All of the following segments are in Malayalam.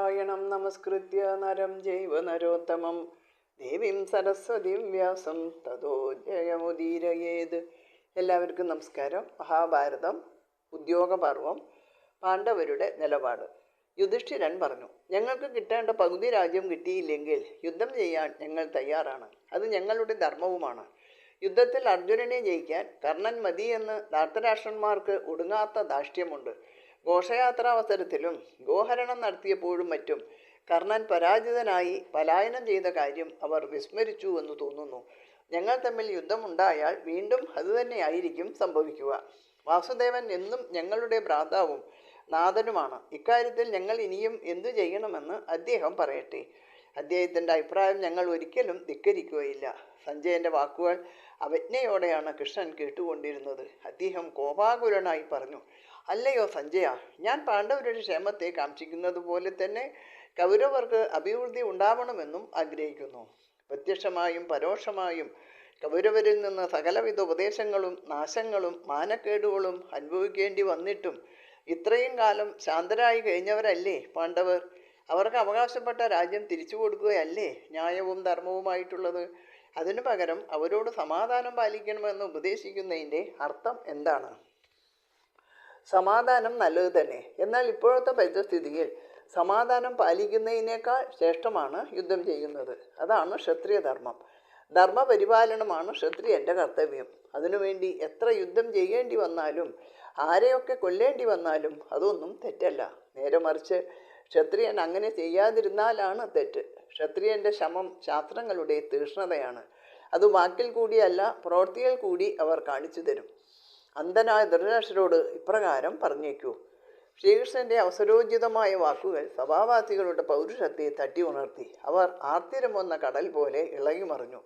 നാരായണം നമസ്കൃത്യ നരം ജൈവ നരോത്തമം ദേവീം സരസ്വതീം വ്യാസം തതോ ജയമുദീരയേത്. എല്ലാവർക്കും നമസ്കാരം. മഹാഭാരതം ഉദ്യോഗപർവം. പാണ്ഡവരുടെ നിലപാട്. യുധിഷ്ഠിരൻ പറഞ്ഞു, ഞങ്ങൾക്ക് കിട്ടേണ്ട പകുതി രാജ്യം കിട്ടിയില്ലെങ്കിൽ യുദ്ധം ചെയ്യാൻ ഞങ്ങൾ തയ്യാറാണ്. അത് ഞങ്ങളുടെ ധർമ്മവുമാണ്. യുദ്ധത്തിൽ അർജുനനെ ജയിക്കാൻ കർണൻ മതിയെന്ന് ധാർത്തരാഷ്ട്രന്മാർക്ക് ഒടുങ്ങാത്ത ധാർഷ്ട്യമുണ്ട്. ഘോഷയാത്രാവസരത്തിലും ഗോഹരണം നടത്തിയപ്പോഴും മറ്റും കർണൻ പരാജിതനായി പലായനം ചെയ്ത കാര്യം അവർ വിസ്മരിച്ചു എന്ന് തോന്നുന്നു. ഞങ്ങൾ തമ്മിൽ യുദ്ധമുണ്ടായാൽ വീണ്ടും അതുതന്നെയായിരിക്കും സംഭവിക്കുക. വാസുദേവൻ എന്നും ഞങ്ങളുടെ ഭ്രാതാവും നാഥനുമാണ്. ഇക്കാര്യത്തിൽ ഞങ്ങൾ ഇനിയും എന്തു ചെയ്യണമെന്ന് അദ്ദേഹം പറയട്ടെ. അദ്ദേഹത്തിൻ്റെ അഭിപ്രായം ഞങ്ങൾ ഒരിക്കലും ധിക്കരിക്കുകയില്ല. സഞ്ജയൻ്റെ വാക്കുകൾ അവജ്ഞയോടെയാണ് കൃഷ്ണൻ കേട്ടുകൊണ്ടിരുന്നത്. അദ്ദേഹം കോപാകുലനായി പറഞ്ഞു, അല്ലയോ സഞ്ജയ, ഞാൻ പാണ്ഡവരുടെ ക്ഷേമത്തെ കാക്ഷിക്കുന്നത് പോലെ തന്നെ കൗരവർക്ക് അഭിവൃദ്ധി ഉണ്ടാവണമെന്നും ആഗ്രഹിക്കുന്നു. പ്രത്യക്ഷമായും പരോക്ഷമായും കൗരവരിൽ നിന്ന് സകലവിധ ഉപദേശങ്ങളും നാശങ്ങളും മാനക്കേടുകളും അനുഭവിക്കേണ്ടി വന്നിട്ടും ഇത്രയും കാലം ശാന്തരായി കഴിഞ്ഞവരല്ലേ പാണ്ഡവർ? അവർക്ക് അവകാശപ്പെട്ട രാജ്യം തിരിച്ചു കൊടുക്കുകയല്ലേ ന്യായവും ധർമ്മവുമായിട്ടുള്ളത്? അതിനു പകരം അവരോട് സമാധാനം പാലിക്കണമെന്ന് ഉപദേശിക്കുന്നതിൻ്റെ അർത്ഥം എന്താണ്? സമാധാനം നല്ലത് തന്നെ. എന്നാൽ ഇപ്പോഴത്തെ പരിസ്ഥിതിയിൽ സമാധാനം പാലിക്കുന്നതിനേക്കാൾ ശ്രേഷ്ഠമാണ് യുദ്ധം ചെയ്യുന്നത്. അതാണ് ക്ഷത്രിയ ധർമ്മം. ധർമ്മപരിപാലനമാണ് ക്ഷത്രിയൻ്റെ കർത്തവ്യം. അതിനുവേണ്ടി എത്ര യുദ്ധം ചെയ്യേണ്ടി വന്നാലും ആരെയൊക്കെ കൊല്ലേണ്ടി വന്നാലും അതൊന്നും തെറ്റല്ല. നേരെ മറിച്ച് ക്ഷത്രിയൻ അങ്ങനെ ചെയ്യാതിരുന്നാലാണ് തെറ്റ്. ക്ഷത്രിയൻ്റെ ശമം ശാസ്ത്രങ്ങളുടെ തീക്ഷ്ണതയാണ്. അത് വാക്കിൽ കൂടിയല്ല, പ്രവൃത്തിയിൽ കൂടി അവർ കാണിച്ചു തരും. അന്ധനായ ധൃതരാഷ്ട്രരോട് ഇപ്രകാരം പറഞ്ഞേക്കൂ. ശ്രീകൃഷ്ണൻ്റെ അവസരോചിതമായ വാക്കുകൾ സഭാവാസികളുടെ പൗരുഷത്തെ തട്ടി ഉണർത്തി. അവർ ആർത്തിരമൊന്ന കടൽ പോലെ ഇളകി മറിഞ്ഞു.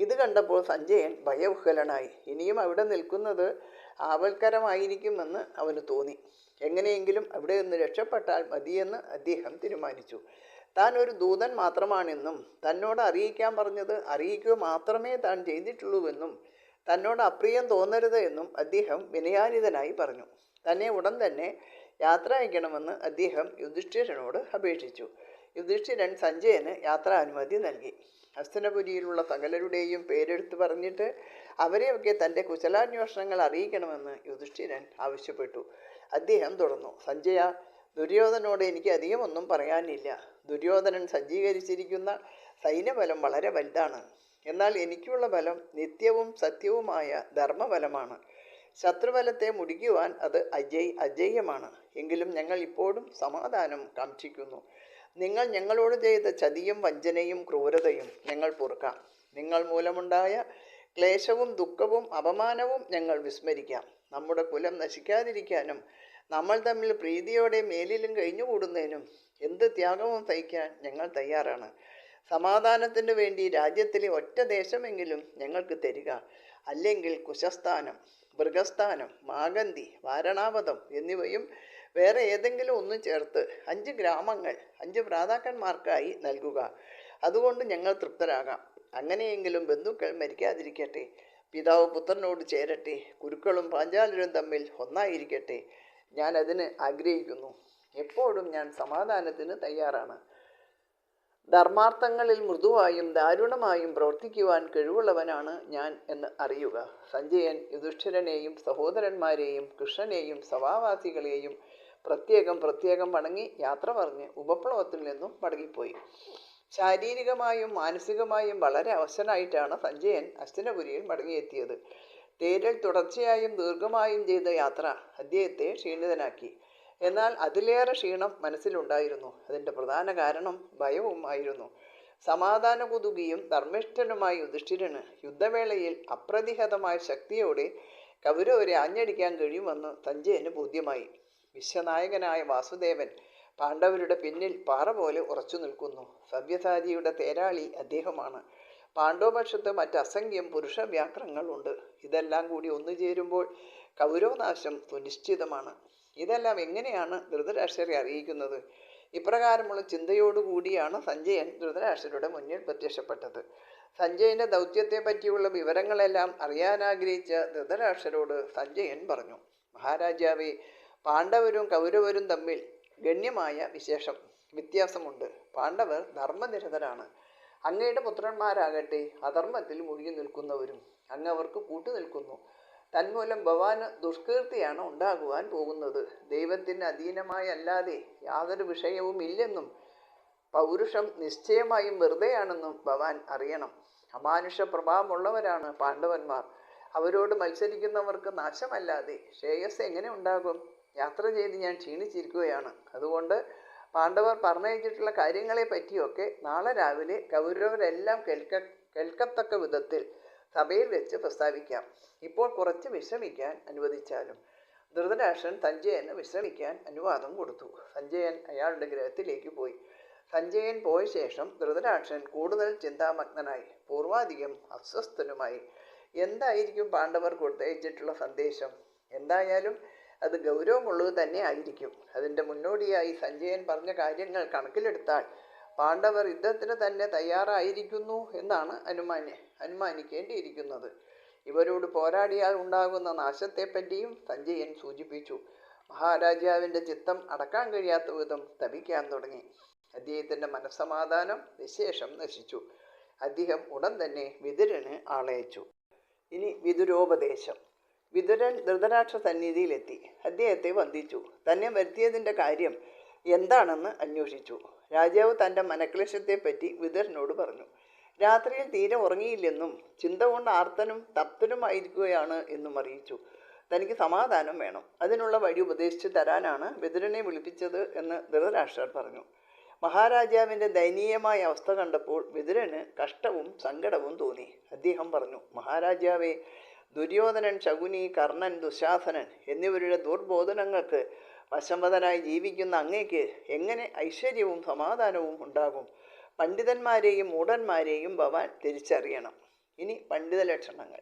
ഇത് കണ്ടപ്പോൾ സഞ്ജയൻ ഭയവിഹ്വലനായി. ഇനിയും അവിടെ നിൽക്കുന്നത് ആപൽക്കരമായിരിക്കുമെന്ന് അവന് തോന്നി. എങ്ങനെയെങ്കിലും അവിടെ നിന്ന് രക്ഷപ്പെട്ടാൽ മതിയെന്ന് അദ്ദേഹം തീരുമാനിച്ചു. താൻ ഒരു ദൂതൻ മാത്രമാണെന്നും തന്നോട് അറിയിക്കാൻ പറഞ്ഞത് അറിയിക്കുക മാത്രമേ താൻ ചെയ്തിട്ടുള്ളൂവെന്നും തന്നോട് അപ്രിയം തോന്നരുത് എന്നും അദ്ദേഹം വിനയാനിതനായി പറഞ്ഞു. തന്നെ ഉടൻ തന്നെ യാത്ര അയക്കണമെന്ന് അദ്ദേഹം യുധിഷ്ഠിരനോട് അപേക്ഷിച്ചു. യുധിഷ്ഠിരൻ സഞ്ജയന് യാത്രാനുമതി നൽകി. ഹസ്തനപുരിയിലുള്ള സകലരുടെയും പേരെടുത്ത് പറഞ്ഞിട്ട് അവരെയൊക്കെ തൻ്റെ കുശലാന്വേഷണങ്ങൾ അറിയിക്കണമെന്ന് യുധിഷ്ഠിരൻ ആവശ്യപ്പെട്ടു. അദ്ദേഹം തുടർന്നു, സഞ്ജയ, ദുര്യോധനോട് എനിക്ക് അധികമൊന്നും പറയാനില്ല. ദുര്യോധനൻ സജ്ജീകരിച്ചിരിക്കുന്ന സൈന്യബലം വളരെ വലുതാണ്. എന്നാൽ എനിക്കുള്ള ബലം നിത്യവും സത്യവുമായ ധർമ്മബലമാണ്. ശത്രുബലത്തെ മുടിക്കുവാൻ അത് അജയ്യമാണ്. എങ്കിലും ഞങ്ങൾ ഇപ്പോഴും സമാധാനം കാക്ഷിക്കുന്നു. നിങ്ങൾ ഞങ്ങളോട് ചെയ്ത ചതിയും വഞ്ചനയും ക്രൂരതയും ഞങ്ങൾ പൊറുക്കാം. നിങ്ങൾ മൂലമുണ്ടായ ക്ലേശവും ദുഃഖവും അപമാനവും ഞങ്ങൾ വിസ്മരിക്കാം. നമ്മുടെ കുലം നശിക്കാതിരിക്കാനും നമ്മൾ തമ്മിൽ പ്രീതിയോടെ മേലിലും കഴിഞ്ഞുകൂടുന്നതിനും എന്ത് ത്യാഗവും സഹിക്കാൻ ഞങ്ങൾ തയ്യാറാണ്. സമാധാനത്തിനു വേണ്ടി രാജ്യത്തിലെ ഒറ്റ ദേശമെങ്കിലും ഞങ്ങൾക്ക് തരിക. അല്ലെങ്കിൽ കുശസ്ഥാനം, മൃഗസ്ഥാനം, മാഗന്ധി, വാരണാവതം എന്നിവയും വേറെ ഏതെങ്കിലും ഒന്നും ചേർത്ത് 5 ഗ്രാമങ്ങൾ 5 ഭ്രാതാക്കന്മാർക്കായി നൽകുക. അതുകൊണ്ട് ഞങ്ങൾ തൃപ്തരാകാം. അങ്ങനെയെങ്കിലും ബന്ധുക്കൾ മരിക്കാതിരിക്കട്ടെ. പിതാവ് പുത്രനോട് ചേരട്ടെ. കുരുക്കളും പാഞ്ചാലരും തമ്മിൽ ഒന്നായിരിക്കട്ടെ. ഞാൻ അതിന് ആഗ്രഹിക്കുന്നു. എപ്പോഴും ഞാൻ സമാധാനത്തിന് തയ്യാറാണ്. ധർമാർത്ഥങ്ങളിൽ മൃദുവായും ദാരുണമായും പ്രവർത്തിക്കുവാൻ കഴിവുള്ളവനാണ് ഞാൻ എന്ന് അറിയുക. സഞ്ജയൻ യുധിഷ്ഠിരനെയും സഹോദരന്മാരെയും കൃഷ്ണനെയും സഭാവാസികളെയും പ്രത്യേകം വണങ്ങി യാത്ര പറഞ്ഞ് ഉപപ്ലവത്തിൽ നിന്നും മടങ്ങിപ്പോയി. ശാരീരികമായും മാനസികമായും വളരെ അവശനായിട്ടാണ് സഞ്ജയൻ ഹസ്തിനപുരിയിൽ മടങ്ങിയെത്തിയത്. തേരിൽ തുടർച്ചയായും ദീർഘമായും ചെയ്ത യാത്ര അദ്ദേഹത്തെ ക്ഷീണിതനാക്കി. എന്നാൽ അതിലേറെ ക്ഷീണം മനസ്സിലുണ്ടായിരുന്നു. അതിൻ്റെ പ്രധാന കാരണം ഭയവും ആയിരുന്നു. സമാധാന കുതുകിയും ധർമ്മിഷ്ഠനുമായ യുധിഷ്ഠിരന് യുദ്ധവേളയിൽ അപ്രതിഹതമായ ശക്തിയോടെ കൗരവരെ ആഞ്ഞടിക്കാൻ കഴിയുമെന്ന് സഞ്ജയന് ബോധ്യമായി. വിശ്വനായകനായ വാസുദേവൻ പാണ്ഡവരുടെ പിന്നിൽ പാറ പോലെ ഉറച്ചു നിൽക്കുന്നു. സവ്യസാചിയുടെ തേരാളി അദ്ദേഹമാണ്. പാണ്ഡവപക്ഷത്ത് മറ്റസംഖ്യം പുരുഷ വ്യാഘ്രങ്ങളുണ്ട്. ഇതെല്ലാം കൂടി ഒന്നുചേരുമ്പോൾ കൗരവനാശം സുനിശ്ചിതമാണ്. ഇതെല്ലാം എങ്ങനെയാണ് ധൃതരാഷ്ട്രരെ അറിയിക്കുന്നത്? ഇപ്രകാരമുള്ള ചിന്തയോടുകൂടിയാണ് സഞ്ജയൻ ധൃതരാഷ്ട്രരുടെ മുന്നിൽ പ്രത്യക്ഷപ്പെട്ടത്. സഞ്ജയൻ്റെ ദൗത്യത്തെ പറ്റിയുള്ള വിവരങ്ങളെല്ലാം അറിയാനാഗ്രഹിച്ച ധൃതരാഷ്ട്രരോട് സഞ്ജയൻ പറഞ്ഞു, മഹാരാജാവേ, പാണ്ഡവരും കൗരവരും തമ്മിൽ ഗണ്യമായ വിശേഷം വ്യത്യാസമുണ്ട്. പാണ്ഡവർ ധർമ്മനിരതരാണ്. അങ്ങയുടെ പുത്രന്മാരാകട്ടെ അധർമ്മത്തിൽ മുഴുകി നിൽക്കുന്നവരും. അങ്ങ് അവർക്ക് കൂട്ടുനിൽക്കുന്നു. തന്മൂലം ഭവാന് ദുഷ്കീർത്തിയാണ് ഉണ്ടാകുവാൻ പോകുന്നത്. ദൈവത്തിന് അധീനമായല്ലാതെ യാതൊരു വിഷയവും ഇല്ലെന്നും പൗരുഷം നിശ്ചയമായും വെറുതെയാണെന്നും ഭവാൻ അറിയണം. അമാനുഷ പ്രഭാവമുള്ളവരാണ് പാണ്ഡവന്മാർ. അവരോട് മത്സരിക്കുന്നവർക്ക് നാശമല്ലാതെ ശ്രേയസ് എങ്ങനെ ഉണ്ടാകും? യാത്ര ചെയ്ത് ഞാൻ ക്ഷീണിച്ചിരിക്കുകയാണ്. അതുകൊണ്ട് പാണ്ഡവർ പറഞ്ഞയച്ചിട്ടുള്ള കാര്യങ്ങളെ പറ്റിയൊക്കെ നാളെ രാവിലെ കൗരവരെല്ലാം കേൾക്കത്തക്ക വിധത്തിൽ സഭയിൽ വെച്ച് പ്രസ്താവിക്കാം. ഇപ്പോൾ കുറച്ച് വിശ്രമിക്കാൻ അനുവദിച്ചാലും. ധൃതരാഷ്ട്രൻ സഞ്ജയന് വിശ്രമിക്കാൻ അനുവാദം കൊടുത്തു. സഞ്ജയൻ അയാളുടെ ഗൃഹത്തിലേക്ക് പോയി. സഞ്ജയൻ പോയ ശേഷം ധൃതരാഷ്ട്രൻ കൂടുതൽ ചിന്താമഗ്നനായി, പൂർവാധികം അസ്വസ്ഥനുമായി. എന്തായിരിക്കും പാണ്ഡവർ കൊടുത്തയച്ചിട്ടുള്ള സന്ദേശം? എന്തായാലും അത് ഗൗരവമുള്ളത് തന്നെ ആയിരിക്കും. അതിൻ്റെ മുന്നോടിയായി സഞ്ജയൻ പറഞ്ഞ കാര്യങ്ങൾ കണക്കിലെടുത്താൽ പാണ്ഡവർ യുദ്ധത്തിന് തന്നെ തയ്യാറായിരിക്കുന്നു എന്നാണ് അനുമാനിക്കേണ്ടിയിരിക്കുന്നത്. ഇവരോട് പോരാടിയാൽ ഉണ്ടാകുന്ന നാശത്തെപ്പറ്റിയും സഞ്ജയൻ സൂചിപ്പിച്ചു. മഹാരാജാവിൻ്റെ ചിത്തം അടക്കാൻ കഴിയാത്ത വിധം തപിക്കാൻ തുടങ്ങി. അദ്ദേഹത്തിൻ്റെ മനസ്സമാധാനം നിശേഷം നശിച്ചു. അദ്ദേഹം ഉടൻ തന്നെ വിതുരന് ആളയച്ചു. ഇനി വിതുരോപദേശം. വിതുരൻ ധൃതരാഷ്ട്ര സന്നിധിയിലെത്തി. അദ്ദേഹത്തെ വന്ദിച്ചു. തന്നെ വരുത്തിയതിൻ്റെ കാര്യം എന്താണെന്ന് അന്വേഷിച്ചു. രാജാവ് തൻ്റെ മനക്ലേശത്തെപ്പറ്റി വിതുരനോട് പറഞ്ഞു. രാത്രിയിൽ തീരെ ഉറങ്ങിയില്ലെന്നും ചിന്ത കൊണ്ട് ആർത്തനും തപ്തനുമായിരിക്കുകയാണ് എന്നും അറിയിച്ചു. തനിക്ക് സമാധാനം വേണം. അതിനുള്ള വഴി ഉപദേശിച്ചു തരാനാണ് വിതുരനെ വിളിപ്പിച്ചത് എന്ന് ധൃതരാഷ്ട്രർ പറഞ്ഞു. മഹാരാജാവിൻ്റെ ദയനീയമായ അവസ്ഥ കണ്ടപ്പോൾ വിതുരന് കഷ്ടവും സങ്കടവും തോന്നി. അദ്ദേഹം പറഞ്ഞു, മഹാരാജാവേ, ദുര്യോധനൻ, ശകുനി, കർണൻ, ദുശാസനൻ എന്നിവരുടെ ദുർബോധനങ്ങൾക്ക് വശംവദനായി ജീവിക്കുന്ന അങ്ങേക്ക് എങ്ങനെ ഐശ്വര്യവും സമാധാനവും ഉണ്ടാകും? പണ്ഡിതന്മാരെയും മൂഢന്മാരെയും ഭവാൻ തിരിച്ചറിയണം. ഇനി പണ്ഡിത ലക്ഷണങ്ങൾ.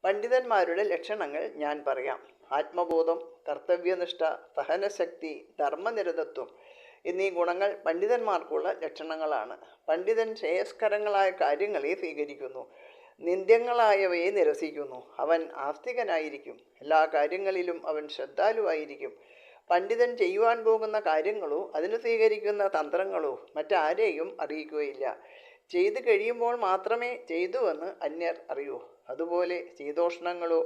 പണ്ഡിതന്മാരുടെ ലക്ഷണങ്ങൾ ഞാൻ പറയാം. ആത്മബോധം, കർത്തവ്യനിഷ്ഠ, സഹനശക്തി, ധർമ്മനിരതത്വം എന്നീ ഗുണങ്ങൾ പണ്ഡിതന്മാർക്കുള്ള ലക്ഷണങ്ങളാണ്. പണ്ഡിതൻ ശ്രേയസ്കരങ്ങളായ കാര്യങ്ങളെ സ്വീകരിക്കുന്നു, നിന്ദ്യങ്ങളായവയെ നിരസിക്കുന്നു. അവൻ ആസ്തികനായിരിക്കും. എല്ലാ കാര്യങ്ങളിലും അവൻ ശ്രദ്ധാലുവായിരിക്കും. പണ്ഡിതൻ ചെയ്യുവാൻ പോകുന്ന കാര്യങ്ങളോ അതിന് സ്വീകരിക്കുന്ന തന്ത്രങ്ങളോ മറ്റാരെയും അറിയിക്കുകയില്ല. ചെയ്തു കഴിയുമ്പോൾ മാത്രമേ ചെയ്തുവെന്ന് അന്യർ അറിയൂ. അതുപോലെ ശീതോഷ്ണങ്ങളോ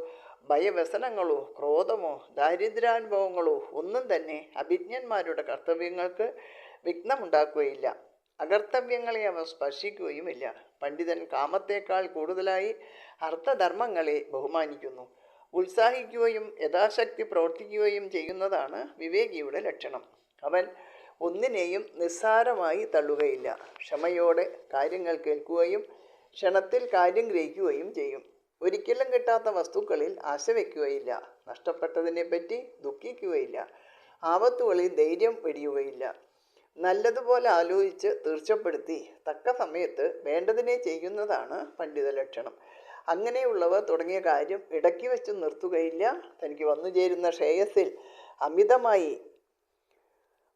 ഭയവ്യസനങ്ങളോ ക്രോധമോ ദാരിദ്ര്യാനുഭവങ്ങളോ ഒന്നും തന്നെ അഭിജ്ഞന്മാരുടെ കർത്തവ്യങ്ങൾക്ക് വിഘ്നമുണ്ടാക്കുകയില്ല. അകർത്തവ്യങ്ങളെ അവ സ്പർശിക്കുകയുമില്ല. പണ്ഡിതൻ കാമത്തേക്കാൾ കൂടുതലായി അർത്ഥധർമ്മങ്ങളെ ബഹുമാനിക്കുന്നു. ഉത്സാഹിക്കുകയും യഥാശക്തി പ്രവർത്തിക്കുകയും ചെയ്യുന്നതാണ് വിവേകിയുടെ ലക്ഷണം. അവൻ ഒന്നിനെയും നിസ്സാരമായി തള്ളുകയില്ല. ക്ഷമയോടെ കാര്യങ്ങൾ കേൾക്കുകയും ക്ഷണത്തിൽ കാര്യം ഗ്രഹിക്കുകയും ചെയ്യും. ഒരിക്കലും കിട്ടാത്ത വസ്തുക്കളിൽ ആശ വയ്ക്കുകയില്ല. നഷ്ടപ്പെട്ടതിനെപ്പറ്റി ദുഃഖിക്കുകയില്ല. ആപത്തുകളിൽ ധൈര്യം വെടിയുകയില്ല. നല്ലതുപോലെ ആലോചിച്ച് തീർച്ചപ്പെടുത്തി തക്ക സമയത്ത് വേണ്ടതിനെ ചെയ്യുന്നതാണ് പണ്ഡിത ലക്ഷണം. അങ്ങനെയുള്ളവർ തുടങ്ങിയ കാര്യം ഇടയ്ക്ക് വെച്ച് നിർത്തുകയില്ല. തനിക്ക് വന്നു ചേരുന്ന ശ്രേയസ്സിൽ അമിതമായി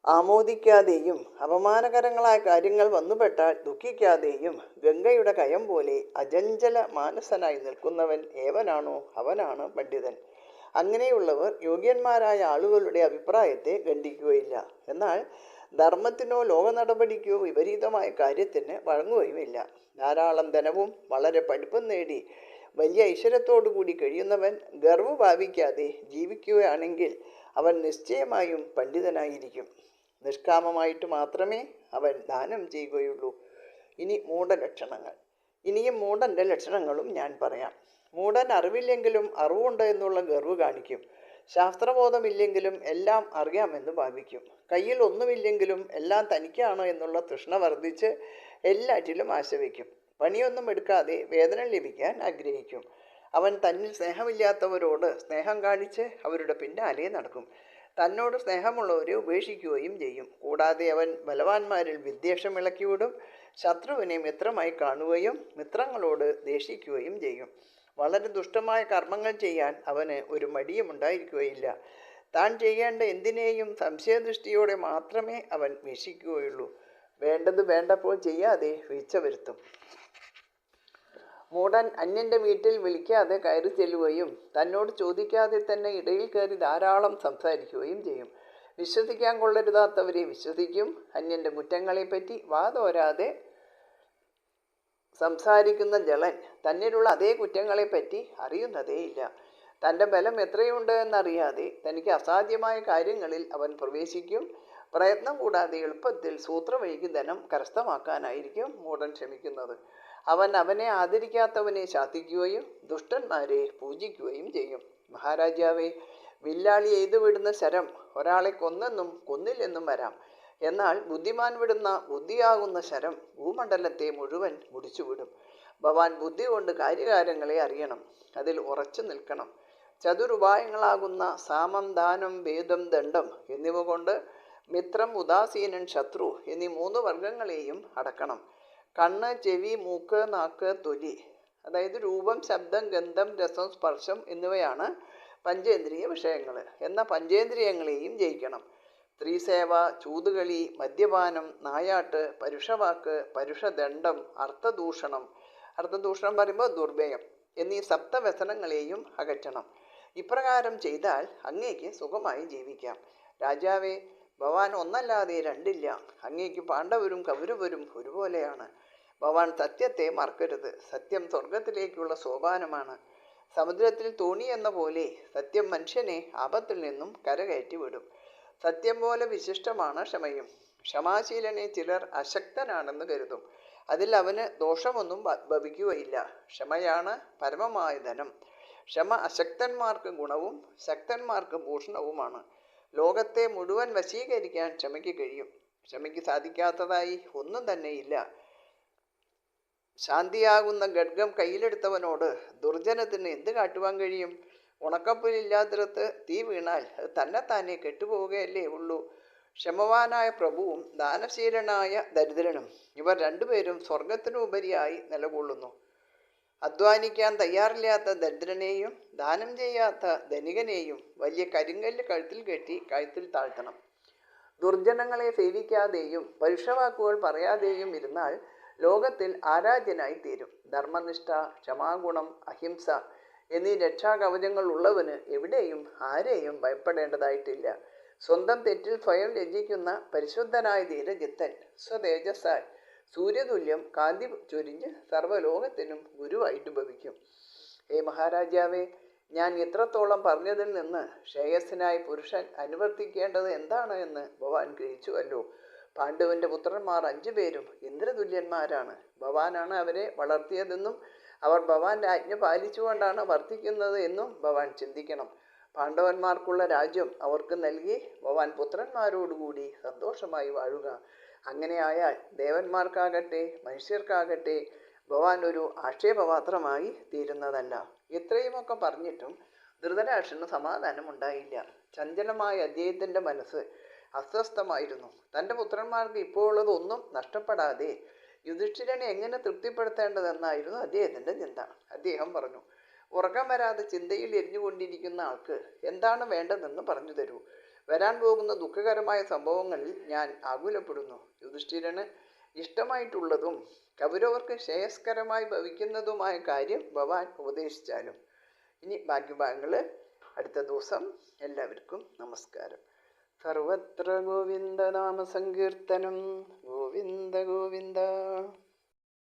ആമോദിക്കാതെയും അപമാനകരങ്ങളായ കാര്യങ്ങൾ വന്നുപെട്ടാൽ ദുഃഖിക്കാതെയും ഗംഗയുടെ കയം പോലെ അചഞ്ചല മാനസനായി നിൽക്കുന്നവൻ ഏവനാണോ അവനാണ് പണ്ഡിതൻ. അങ്ങനെയുള്ളവർ യോഗ്യന്മാരായ ആളുകളുടെ അഭിപ്രായത്തെ ഖണ്ഡിക്കുകയില്ല. എന്നാൽ ധർമ്മത്തിനോ ലോക നടപടിക്കോ വിപരീതമായ കാര്യത്തിന് വഴങ്ങുകയുമില്ല. ധാരാളം ധനവും വളരെ പഠിപ്പും നേടി വലിയ ഐശ്വര്യത്തോടു കൂടി കഴിയുന്നവൻ ഗർവ്വ ഭാവിക്കാതെ ജീവിക്കുകയാണെങ്കിൽ അവൻ നിശ്ചയമായും പണ്ഡിതനായിരിക്കും. നിഷ്കാമമായിട്ട് മാത്രമേ അവൻ ദാനം ചെയ്യുകയുള്ളൂ. ഇനി മൂഢലക്ഷണങ്ങൾ. ഇനിയും മൂഢൻ്റെ ലക്ഷണങ്ങളും ഞാൻ പറയാം. മൂഢൻ അറിവില്ലെങ്കിലും അറിവുണ്ട് എന്നുള്ള ഗർവ് കാണിക്കും. ശാസ്ത്രബോധമില്ലെങ്കിലും എല്ലാം അറിയാമെന്ന് ഭാവിക്കും. കയ്യിൽ ഒന്നുമില്ലെങ്കിലും എല്ലാം തനിക്കാണ് എന്നുള്ള തൃഷ്ണ വർദ്ധിച്ച് എല്ലാറ്റിലും ആശ വയ്ക്കും. പണിയൊന്നും എടുക്കാതെ വേതനം ലഭിക്കാൻ ആഗ്രഹിക്കും. അവൻ തന്നിൽ സ്നേഹമില്ലാത്തവരോട് സ്നേഹം കാണിച്ച് അവരുടെ പിന്നാലെ നടക്കും. തന്നോട് സ്നേഹമുള്ളവരെ ഉപേക്ഷിക്കുകയും ചെയ്യും. കൂടാതെ അവൻ ബലവാന്മാരിൽ വിദ്വേഷം ഇളക്കിവിടും. ശത്രുവിനെ മിത്രമായി കാണുകയും മിത്രങ്ങളോട് ദേഷിക്കുകയും ചെയ്യും. വളരെ ദുഷ്ടമായ കർമ്മങ്ങൾ ചെയ്യാൻ അവന് ഒരു മടിയും ഉണ്ടായിരിക്കുകയില്ല. താൻ ചെയ്യേണ്ട എന്തിനേയും സംശയദൃഷ്ടിയോടെ മാത്രമേ അവൻ വീക്ഷിക്കുകയുള്ളൂ. വേണ്ടത് വേണ്ടപ്പോൾ ചെയ്യാതെ വീഴ്ച വരുത്തും. മൂഢൻ അന്യൻ്റെ വീട്ടിൽ വിളിക്കാതെ കയറി ചെല്ലുകയും തന്നോട് ചോദിക്കാതെ തന്നെ ഇടയിൽ കയറി ധാരാളം സംസാരിക്കുകയും ചെയ്യും. വിശ്വസിക്കാൻ കൊള്ളരുതാത്തവരെ വിശ്വസിക്കും. അന്യൻ്റെ കുറ്റങ്ങളെപ്പറ്റി വാതോരാതെ സംസാരിക്കുന്ന ജളൻ തന്നിലുള്ള അതേ കുറ്റങ്ങളെപ്പറ്റി അറിയുന്നതേയില്ല. തൻ്റെ ബലം എത്രയുണ്ട് എന്നറിയാതെ തനിക്ക് അസാധ്യമായ കാര്യങ്ങളിൽ അവൻ പ്രവേശിക്കും. പ്രയത്നം കൂടാതെ എളുപ്പത്തിൽ സൂത്രവഴിക്ക് ധനം കരസ്ഥമാക്കാനായിരിക്കും മൂഢൻ ശ്രമിക്കുന്നത്. അവൻ അവനെ ആദരിക്കാത്തവനെ ശാസിക്കുകയും ദുഷ്ടന്മാരെ പൂജിക്കുകയും ചെയ്യും. മഹാരാജാവേ, വില്ലാളി എയ്തുവിടുന്ന ശരം ഒരാളെ കൊന്നെന്നും കൊന്നില്ലെന്നും വരാം. എന്നാൽ ബുദ്ധിമാൻ വിടുന്ന ബുദ്ധിയാകുന്ന ശരം ഭൂമണ്ഡലത്തെ മുഴുവൻ മുടിച്ചുവിടും. ഭവാൻ ബുദ്ധി കൊണ്ട് കാര്യകാര്യങ്ങളെ അറിയണം, അതിൽ ഉറച്ചു നിൽക്കണം. ചതുരുപായങ്ങളാകുന്ന സാമം, ദാനം, ഭേദം, ദണ്ഡം എന്നിവ കൊണ്ട് മിത്രം, ഉദാസീനൻ, ശത്രു എന്നീ 3 വർഗങ്ങളെയും അടക്കണം. കണ്ണ്, ചെവി, മൂക്ക്, നാക്ക്, തൊലി, അതായത് രൂപം, ശബ്ദം, ഗന്ധം, രസം, സ്പർശം എന്നിവയാണ് പഞ്ചേന്ദ്രിയ വിഷയങ്ങൾ. എന്ന പഞ്ചേന്ദ്രിയങ്ങളെയും ജയിക്കണം. സ്ത്രീസേവ, ചൂതുകളി, മദ്യപാനം, നായാട്ട്, പരുഷവാക്ക്, പരുഷദണ്ഡം, അർത്ഥദൂഷണം പറയുമ്പോൾ ദുർവ്യയം എന്നീ സപ്തവ്യസനങ്ങളെയും അകറ്റണം. ഇപ്രകാരം ചെയ്താൽ അങ്ങേക്ക് സുഖമായി ജീവിക്കാം. രാജാവേ, ഭവാൻ ഒന്നല്ലാതെ രണ്ടില്ല. അങ്ങേക്ക് പാണ്ഡവരും കൗരവരും ഒരുപോലെയാണ്. ഭവാൻ സത്യത്തെ മറക്കരുത്. സത്യം സ്വർഗത്തിലേക്കുള്ള സോപാനമാണ്. സമുദ്രത്തിൽ തോണി എന്ന പോലെ സത്യം മനുഷ്യനെ ആപത്തിൽ നിന്നും കരകയറ്റി വിടും. സത്യം പോലെ വിശിഷ്ടമാണ് ക്ഷമയും. ക്ഷമാശീലനെ ചിലർ അശക്തനാണെന്ന് കരുതും. അതിൽ അവന് ദോഷമൊന്നും ഭവിക്കുകയില്ല. ക്ഷമയാണ് പരമമായ ധനം. ക്ഷമ അശക്തന്മാർക്ക് ഗുണവും ശക്തന്മാർക്ക് ഭൂഷണവുമാണ്. ലോകത്തെ മുഴുവൻ വശീകരിക്കാൻ ക്ഷമയ്ക്ക് കഴിയും. ക്ഷമയ്ക്ക് സാധിക്കാത്തതായി ഒന്നും തന്നെയില്ല. ശാന്തിയാകുന്ന ഖഡ്ഗം കയ്യിലെടുത്തവനോട് ദുർജനത്തിന് എന്ത് കാട്ടുവാൻ കഴിയും? ഉണക്കപ്പുലില്ലാത്തിടത്ത് തീ വീണാൽ അത് തന്നെത്താനെ കെട്ടുപോവുകയല്ലേ ഉള്ളൂ. ക്ഷമവാനായ പ്രഭുവും ദാനശീലനായ ദരിദ്രനും ഇവർ രണ്ടുപേരും സ്വർഗത്തിനുപരിയായി നിലകൊള്ളുന്നു. അധ്വാനിക്കാൻ തയ്യാറില്ലാത്ത ദരിദ്രനെയും ദാനം ചെയ്യാത്ത ധനികനെയും വലിയ കരിങ്കല്ല് കഴുത്തിൽ കെട്ടി കഴുത്തിൽ താഴ്ത്തണം. ദുർജനങ്ങളെ സേവിക്കാതെയും പരുഷവാക്കുകൾ പറയാതെയും ഇരുന്നാൽ ലോകത്തിൽ ആരാധ്യനായി തീരും. ധർമ്മനിഷ്ഠ, ക്ഷമാഗുണം, അഹിംസ എന്നീ രക്ഷാകവചങ്ങൾ ഉള്ളവന് എവിടെയും ആരെയും ഭയപ്പെടേണ്ടതായിട്ടില്ല. സ്വന്തം തെറ്റിൽ സ്വയം ലജ്ജിക്കുന്ന പരിശുദ്ധനായ ധീരജിത്തൻ സ്വതേജസ്സാൽ സൂര്യതുല്യം കാന്തി ചൊരിഞ്ഞ് സർവ്വലോകത്തിനും ഗുരുവായിട്ട് ഭവിക്കും. ഹേ മഹാരാജാവേ, ഞാൻ ഇത്രത്തോളം പറഞ്ഞതിൽ നിന്ന് ശ്രേയസ്സിനായി പുരുഷൻ അനുവർത്തിക്കേണ്ടത് എന്താണ് എന്ന് ഭവാൻ ഗ്രഹിച്ചുവല്ലോ. പാണ്ഡവന്റെ പുത്രന്മാർ 5 പേരും ഇന്ദ്രതുല്യന്മാരാണ്. ഭവാനാണ് അവരെ വളർത്തിയതെന്നും അവർ ഭവാന്റെ ആജ്ഞ പാലിച്ചുകൊണ്ടാണ് വർത്തിക്കുന്നത് എന്നും ഭവാൻ ചിന്തിക്കണം. പാണ്ഡവന്മാർക്കുള്ള രാജ്യം അവർക്ക് നൽകി ഭവാൻ പുത്രന്മാരോടുകൂടി സന്തോഷമായി വാഴുക. അങ്ങനെയായാൽ ദേവന്മാർക്കാകട്ടെ മനുഷ്യർക്കാകട്ടെ ഭവാൻ ഒരു ആക്ഷേപപാത്രമായി തീരുന്നതല്ല. ഇത്രയുമൊക്കെ പറഞ്ഞിട്ടും ധൃതരാഷ്ട്രന് സമാധാനമുണ്ടായില്ല. ചഞ്ചലമായ അദ്ദേഹത്തിൻ്റെ മനസ്സ് അസ്വസ്ഥമായിരുന്നു. തൻ്റെ പുത്രന്മാർക്ക് ഇപ്പോൾ ഉള്ളതൊന്നും നഷ്ടപ്പെടാതെ യുധിഷ്ഠിരനെ എങ്ങനെ തൃപ്തിപ്പെടുത്തേണ്ടതെന്നായിരുന്നു അദ്ദേഹത്തിൻ്റെ ചിന്ത. അദ്ദേഹം പറഞ്ഞു, ഉറക്കം വരാതെ ചിന്തയിൽ എരിഞ്ഞുകൊണ്ടിരിക്കുന്ന ആൾക്ക് എന്താണ് വേണ്ടതെന്ന് പറഞ്ഞു തരൂ. വരാൻ പോകുന്ന ദുഃഖകരമായ സംഭവങ്ങളിൽ ഞാൻ ആകുലപ്പെടുന്നു. യുധിഷ്ഠിരന് ഇഷ്ടമായിട്ടുള്ളതും കൗരവർക്ക് ശ്രേയസ്കരമായി ഭവിക്കുന്നതുമായ കാര്യം ഭവാൻ ഉപദേശിച്ചാലും. ഇനി ബാക്കി ഭാഗങ്ങൾ അടുത്ത ദിവസം. എല്ലാവർക്കും നമസ്കാരം. സർവത്ര ഗോവിന്ദ നാമ സങ്കീർത്തനം. ഗോവിന്ദ ഗോവിന്ദ.